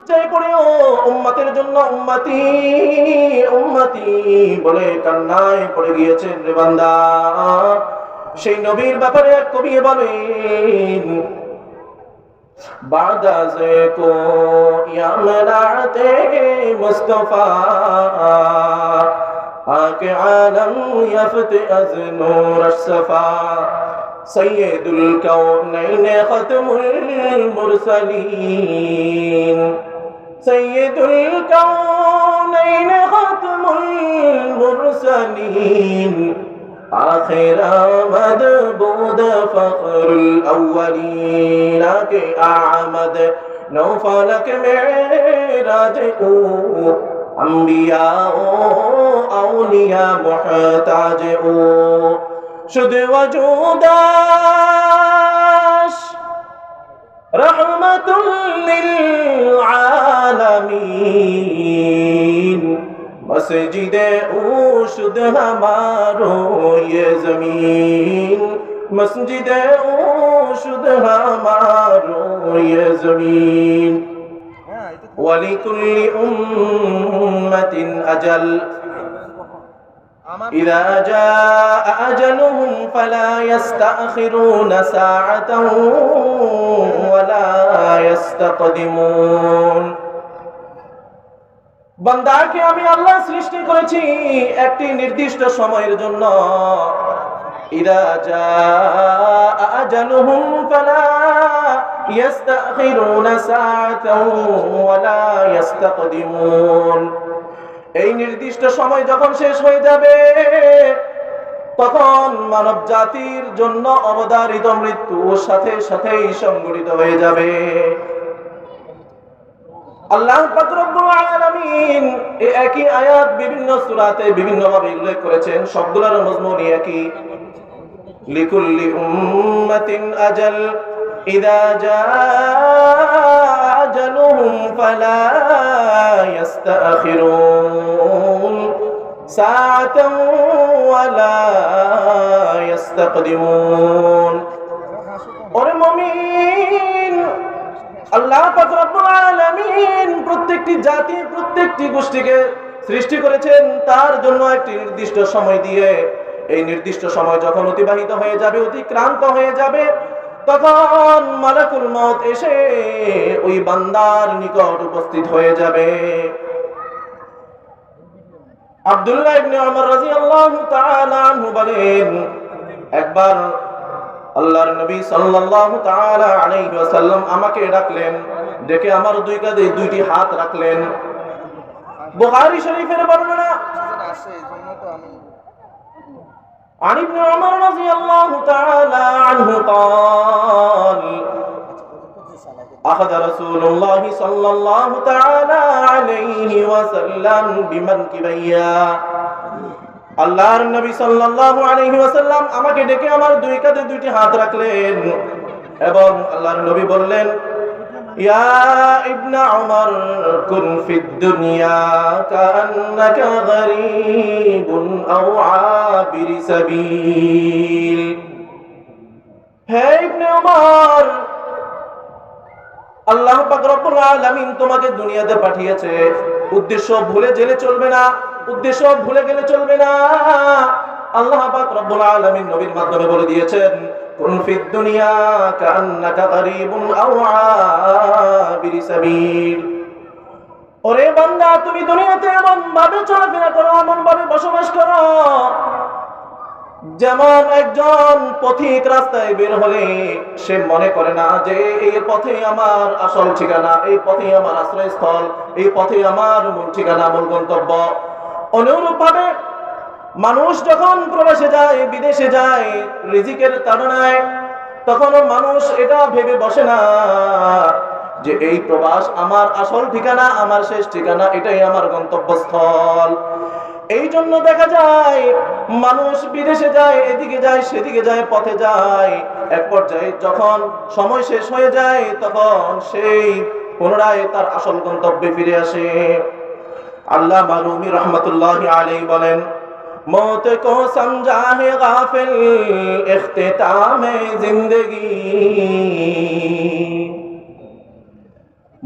চাই পড়েও উম্মতের জন্য উম্মতি উম্মতি বলে কান্নায় পড়ে গিয়েছেন রে বান্দা। সেই নবীর ব্যাপারে এক কবি বলেন, বাদা যে কো ইয়ামরাতে মুস্তাফা আকে আলম ইয়াফতে আজ নূর সফা সৈয়দুল কাউনাইন খতমুল মুরসালিন সৈয়দুল কাউনাইন খতমুল মুরসালিন آخر آمد بود فخر الأولين کے آمد نو فلک معراج او انبیاء اولیاء محتاج او شد وجوداش رحمت للعالمین مسجد او شد ہمارو یہ زمین مسجد او شد ہمارو یہ زمین ولکل امت اجل اذا جاء اجلهم فلا يستأخرون ساعة ولا يستقدمون বান্দাকে আমি আল্লাহ সৃষ্টি করেছি একটি নির্দিষ্ট সময়ের জন্য। ইদা জাআ আজালুহুম ফালা ইস্তাখিরুনা সাআতাও ওয়ালা ইস্তাকদিমুন। এই নির্দিষ্ট সময় যখন শেষ হয়ে যাবে তখন মানব জাতির জন্য অবধারিত মৃত্যু সাথে সাথেই সংঘটিত হয়ে যাবে। আল্লাহ পাক রব্বুল আলামিন এই একই আয়াত বিভিন্ন সূরাতে বিভিন্ন ভাবে উল্লেখ করেছেন, সবগুলোর মজমুন একই। লিকুল্লি উম্মাতিন আজাল ইযা জাআ আজালুহুম ফালা ইস্তাখিরুন সাআতান ওয়ালা ইস্তাকদিমুন। ওরে মুমিন, আল্লাহ পাক রব্বুল আলামিন প্রত্যেকটি জাতি প্রত্যেকটি গোষ্ঠীকে সৃষ্টি করেছেন তার জন্য একটি নির্দিষ্ট সময় দিয়ে। এই নির্দিষ্ট সময় যখন অতিবাহিত হয়ে যাবে, অতিক্রান্ত হয়ে যাবে, তখন মালাকুল মউত এসে ওই বান্দার নিকট উপস্থিত হয়ে যাবে। আব্দুল্লাহ ইবনে উমর রাদিয়াল্লাহু তাআলা আনহু বলেন, একবার আল্লাহর নবী সাল্লাল্লাহু তাআলা আলাইহি ওয়াসাল্লাম আমাকে ডাকলেন, ডেকে আমার দুই কাঁধে দুইটি হাত রাখলেন। বুখারী শরীফের বর্ণনা। عن ابن عمر رضي الله تعالى عنه قال أخذ رسول الله صلى الله تعالى عليه وسلم بمنكبيا। আল্লাহর নবী সাল্লাল্লাহু আলাইহি ওয়াসাল্লাম আমাকে ডেকে আমার দুই কাঁধে দুইটি হাত রাখলেন এবং আল্লাহর নবী বললেন, ইয়া ইবনে উমর কুন ফিদ দুনিয়া কান্নাকা গরীবুন আও আবির সাবিল। হে ইবনে উমর, আল্লাহ পাক রব্বুল আলামিন তোমাকে দুনিয়াতে পাঠিয়েছে, উদ্দেশ্য ভুলে গেলে চলবে না, উদ্দেশ্য ভুলে গেলে চলবে না। আল্লাহ পাক রব্বুল আলামিন নবীর মাধ্যমে বলে দিয়েছেন, কুন ফিদ দুনিয়া কান্নাকা গরীবুন আও আবির সাবিল। ওরে বান্দা, তুমি দুনিয়াতে এমন ভাবে চলাফেরা করো, এমন ভাবে বসবাস করো যেমন একজন পথিক রাস্তায় বের হলে সে মনে করে না যে এই পথে আমার আসল ঠিকানা, এই পথে আমার আশ্রয়স্থল, এই পথে আমার মূল ঠিকানা, মূল গন্তব্য। অনুরূপ ভাবে মানুষ যখন প্রবাসে যায়, বিদেশে যায় রিজিকের তাড়নায়, তখন মানুষ এটা ভেবে বসে না যে এই প্রবাস আমার আসল ঠিকানা, আমার শেষ ঠিকানা, এটাই আমার গন্তব্যস্থল। এই জন্য দেখা যায় মানুষ বিদেশে যায়, এদিকে যায়, সেদিকে যায়, পথে যায়, এক পর্যায়ে যখন সময় শেষ হয়ে যায় তখন সেই পুনরায় তার আসল গন্তব্যে ফিরে আসে। আল্লামা রুমি রহমতুল্লাহি আলাইহি বলেন, मौत को समझा है गाफिल इख्तिताम जिंदगी,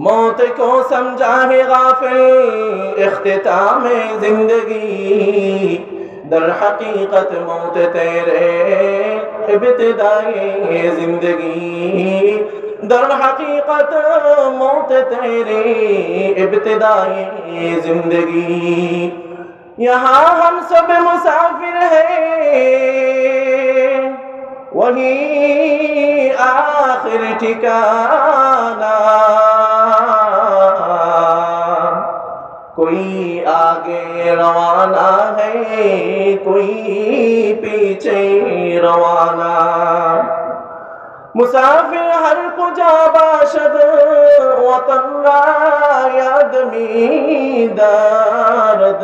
मौत को समझा है गाफिल इख्तिताम जिंदगी दर हकीकत मौत तेरे इब्तिदाए जिंदगी दर हकीकत मौत तेरे इब्तिदाए जिंदगी यहाँ हम सब मुसाफिर हैं वही आखिर ठिकाना कोई आगे रवाना है कोई पीछे रवाना मुसाफिर हर कुजा बाशद वतन रा आदमी दर्द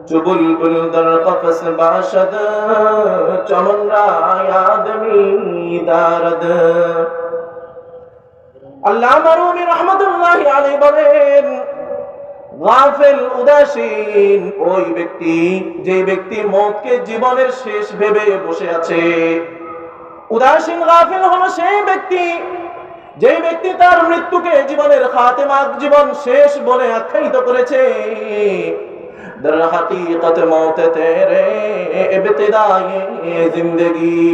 जो बुलबुल दर कफस बाशद चमन रा आदमी दर्द আল্লামা রুমি রাহমাতুল্লাহি আলাইহি বলেন গাফিল উদাসীন ওই ব্যক্তি যে ব্যক্তি মওতকে জীবনের শেষ ভেবে বসে আছে উদাসীন গাফিল হলো সেই ব্যক্তি যে ব্যক্তি তার মৃত্যুকে জীবনের খাতেমা জীবন শেষ বলে আখ্যায়িত করেছে দর হাকিকত মওত তেরে ইবতিদায়ে জিন্দেগি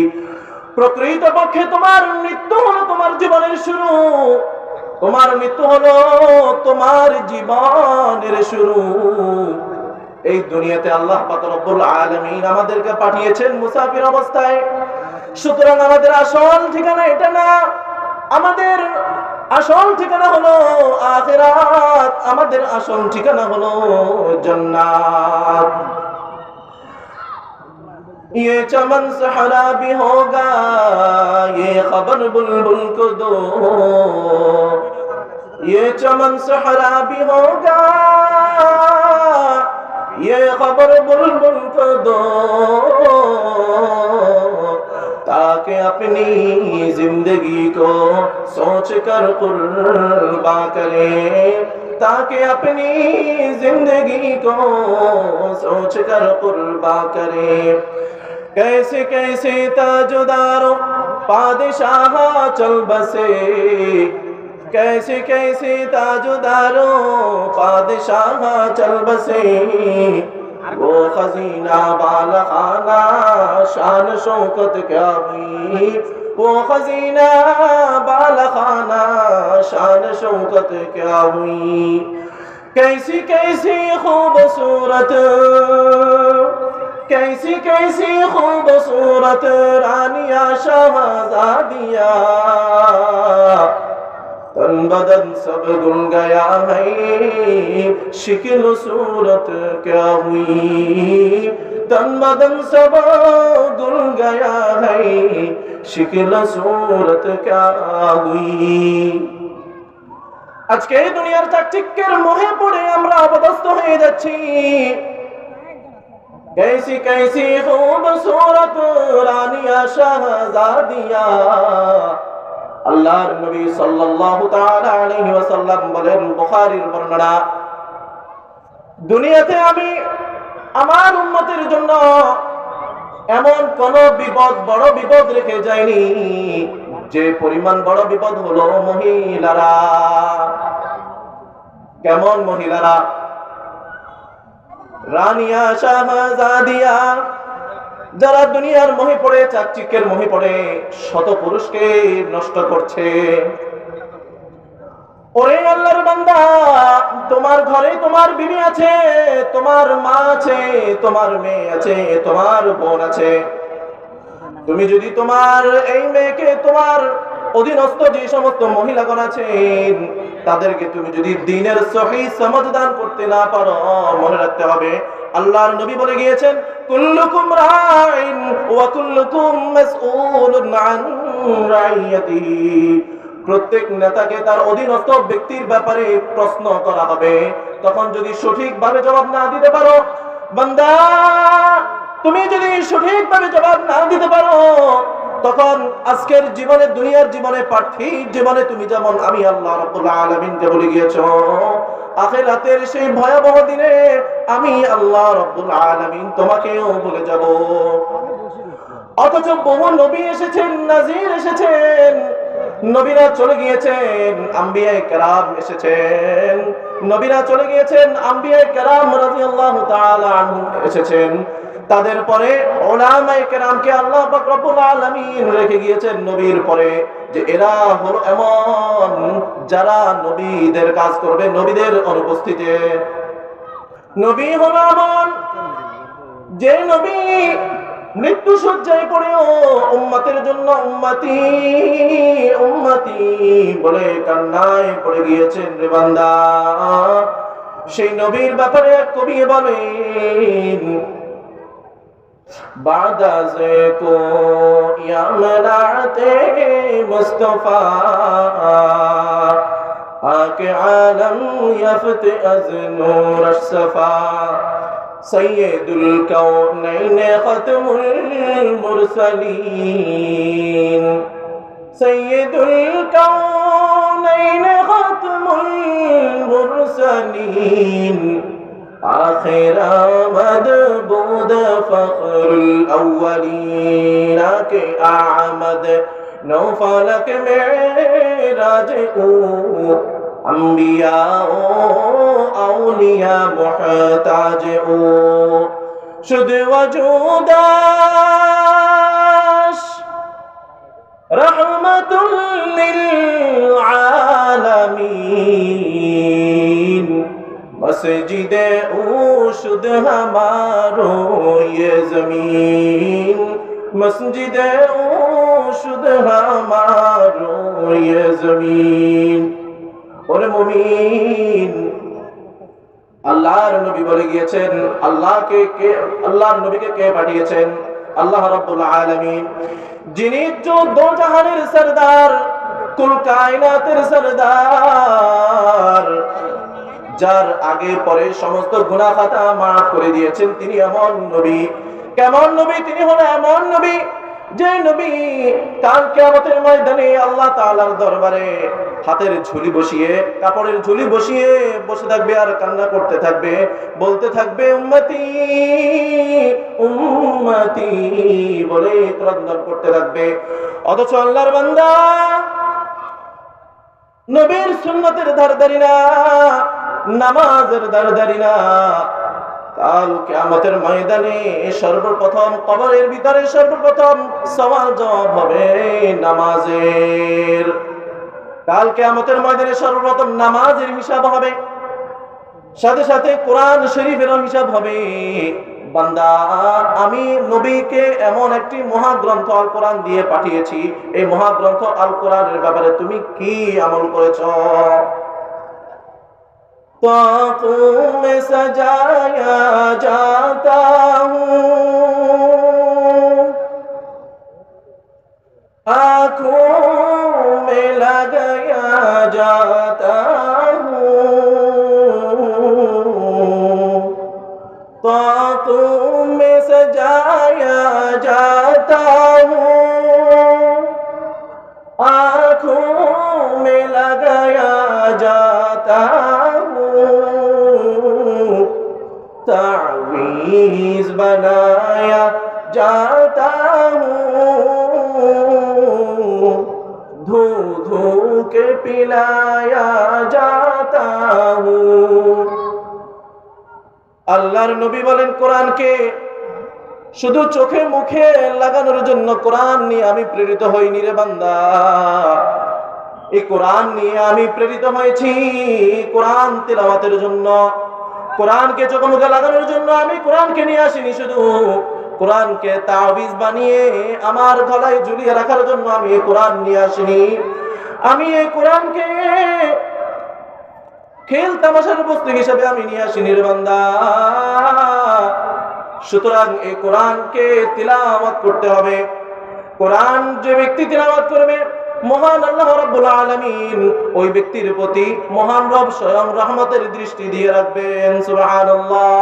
প্রকৃতপক্ষে তোমার মৃত্যু হলো তোমার জীবনের শুরু তোমার মৃত্যু হলো তোমার জীবনের শুরু এই দুনিয়াতে আল্লাহ পাক রব্বুল আলামিন আমাদেরকে পাঠিয়েছেন মুসাফির অবস্থায় সুতরাং আমাদের আসল ঠিকানা এটা না আমাদের আসল ঠিকানা হলো আখিরাত আমাদের আসল ঠিকানা হলো জান্নাত ये चमन सहरा भी होगा ये खबर बुलबुल को दो ये चमन सहरा भी होगा ये खबर बुलबुल को दो ताकि अपनी जिंदगी को सोच कर कुर्बान करें ताकि अपनी जिंदगी को सोच कर कुर्बान करें कैसे कैसे ताजदारों पादशाह चल बसे कैसे कैसे ताजदारों पादशाह चल बसे वो खजीना बालखाना शान शौकत क्या हुई वो खजीना बालखाना शान शौकत क्या हुई कैसी कैसी खूबसूरत कैसी कैसी खूबसूरत रानिया शहजादिया तन बदन सब गुल गया है शिकिल सूरत क्या हुई तन बदन सब गुल गया है शिकिल सूरत क्या हुई আজকে এই দুনিয়ার চাকচিক্যের মোহে পড়ে আমরা অবদস্থ হয়ে যাচ্ছি कैसी कैसी खूबसूरत रानिया शहजादिया আল্লাহর নবী সাল্লাল্লাহু তাআলা আলাইহি ওয়াসাল্লাম বলেন বুখারীর বর্ণনা দুনিয়াতে আমি আমার উম্মতের জন্য এমন কোন বিপদ বড় বিপদ রেখে যাইনি যে পরিমাণ বড় বিপদ হলো মহিলারা কেমন মহিলারা রানিয়া শাহজাদিয়া যারা দুনিয়ার মোহে পড়ে চাকচিক্যের মোহে পড়ে শত পুরুষকে নষ্ট করছে ওরে আল্লাহর বান্দা তোমার ঘরে তোমার বিবি আছে তোমার মা আছে তোমার মেয়ে আছে তোমার বোন আছে তুমি যদি তোমার এই মেয়েকে তোমার অধীনস্থ যে সমস্ত মহিলাগণ আছেন তাদেরকে তুমি যদি দ্বীনের সহিহ সমঝ দান করতে না পারো মনে রাখতে হবে আল্লাহর নবী বলে গিয়েছেন কুল্লুকুম রাইন ওয়া কুল্লুকুম মাসউলুন আন রাইয়াতিহি প্রত্যেক নেতাকে তার অধীনস্থ ব্যক্তির ব্যাপারে প্রশ্ন করা হবে তখন যদি সঠিকভাবে জবাব না দিতে পারো বান্দা তুমি যদি সঠিকভাবে জবাব না দিতে পারো তখন আজকের জীবনে দুনিয়ার জীবনে পার্থিব জীবনে তুমি যেমন আমি আল্লাহ রাব্বুল আলামিনকে বলে গিয়েছো আখিরাতের সেই ভয়াবহ দিনে আমি আল্লাহ রাব্বুল আলামিন তোমাকেও বলে যাব অথচ বহু নবী এসেছেন নাজির এসেছেন নবীরা চলে গিয়েছেন, আম্বিয়ায়ে কেরাম এসেছেন। নবীরা চলে গিয়েছেন, আম্বিয়ায়ে কেরাম রাদিয়াল্লাহু তাআলা আনহুম এসেছেন। তাদের পরে উলামায়ে কেরামকে আল্লাহ পাক রব্বুল আলামিন রেখে গিয়েছেন নবীর পরে, যে এরা হলো এমন যারা নবীদের কাজ করবে নবীদের অনুপস্থিতিতে। নবী হলো এমন যে নবী মৃত্যু সজ্জায় পড়েও উম্মতের জন্য উম্মতি উম্মতি বলে কান্নায় পড়ে গিয়েছেন রে বান্দা। সেই নবীর ব্যাপারে এক কবি বলেন, বাদা যে কো ইয়ামরাতে মুস্তাফা আকে আলম ইয়াফতে আজ নূর সফা সৈয়দুল কাউনাইন খতমুল মুরসালিন সৈয়দুল কাউনাইন খতমুল মুরসালিন আখির আমদ বুদ ফখরুল আউয়ালিন কে আহমদ নৌ ফলক মেরাজ ও अंबिया ओ औलिया मुहताज ओ शुद वजूदाश रहमतुल लिल आलमीन मस्जिदे ओ शुद हमारो ये जमीन मस्जिदे ओ शुद हमारो ये जमीन। ওরে মুমিন, আল্লাহর নবী বলে গিয়েছেন, আল্লাহর নবীকে কে পাঠিয়েছেন? আল্লাহ রাব্বুল আলামিন, যিনি দো জাহানের সরদার, কুল কায়নাতের সরদার, যার আগে পরে সমস্ত গুনাহ খাতা মাফ করে দিয়েছেন, তিনি এমন নবী। কেমন নবী? তিনি হলো এমন নবী যে নবী কাল কিয়ামতের ময়দানে আল্লাহ তাআলার দরবারে হাতের ঝুলি বসিয়ে, কাপড়ের ঝুলি বসিয়ে বসে থাকবে আর কান্না করতে থাকবে, বলতে থাকবে উম্মতি উম্মতি বলে ক্রন্দন করতে থাকবে। অথচ আল্লাহর বান্দা নবীর সুন্নতের ধারধারি না, নামাজের ধারধারি না, কাল কিয়ামতের ময়দানে সর্বপ্রথম কবরের ভিতরে সর্বপ্রথম সওয়াল জবাব হবে নামাজের। কাল কিয়ামতের ময়দানে সর্বপ্রথম নামাজের হিসাব হবে, সাথে সাথে কোরআন শরীফের হিসাব হবে। বান্দা, আমি নবীকে এমন একটি মহাগ্রন্থ আল কোরআন দিয়ে পাঠিয়েছি, এই মহাগ্রন্থ আল কোরআনের ব্যাপারে তুমি কি আমল করেছো? तो आँखों में सजाया जाता हूँ, आँखों में लगाया जाता हूँ, तो आँखों में सजाया जाता हूँ, आँखों में लगाया जाता तावीज़ बनाया जाता हूँ, धो धो के पिलाया जाता हूँ। আল্লাহর নবী বলেন, কোরআনকে শুধু চোখে মুখে লাগানোর জন্য কোরআন নিয়ে আমি প্রেরিত হইনি রে বান্দা। এই কোরআন নিয়ে আমি প্রেরিত হয়েছি কোরআন তিলাওয়াতের জন্য। কোরআনকে চোখে মুখে লাগানোর জন্য আমি কোরআনকে নিয়ে আসিনি, শুধু কোরআনকে তাবিজ বানিয়ে আমার গলায় ঝুলিয়ে রাখার জন্য আমি এই কোরআন নিয়ে আসিনি। আমি এই কোরআনকে খেল তামাশার বস্তু হিসেবে আমি নিয়ে আসিনি রে বান্দা। সুতরাং এই কোরআনকে তিলাওয়াত করতে হবে। কোরআন যে ব্যক্তি তিলাওয়াত করবে, মহান আল্লাহ রাব্বুল আলামিন ওই ব্যক্তির প্রতি মহান রব স্বয়ং রহমতের দৃষ্টি দিয়ে রাখবেন। সুবহানাল্লাহ।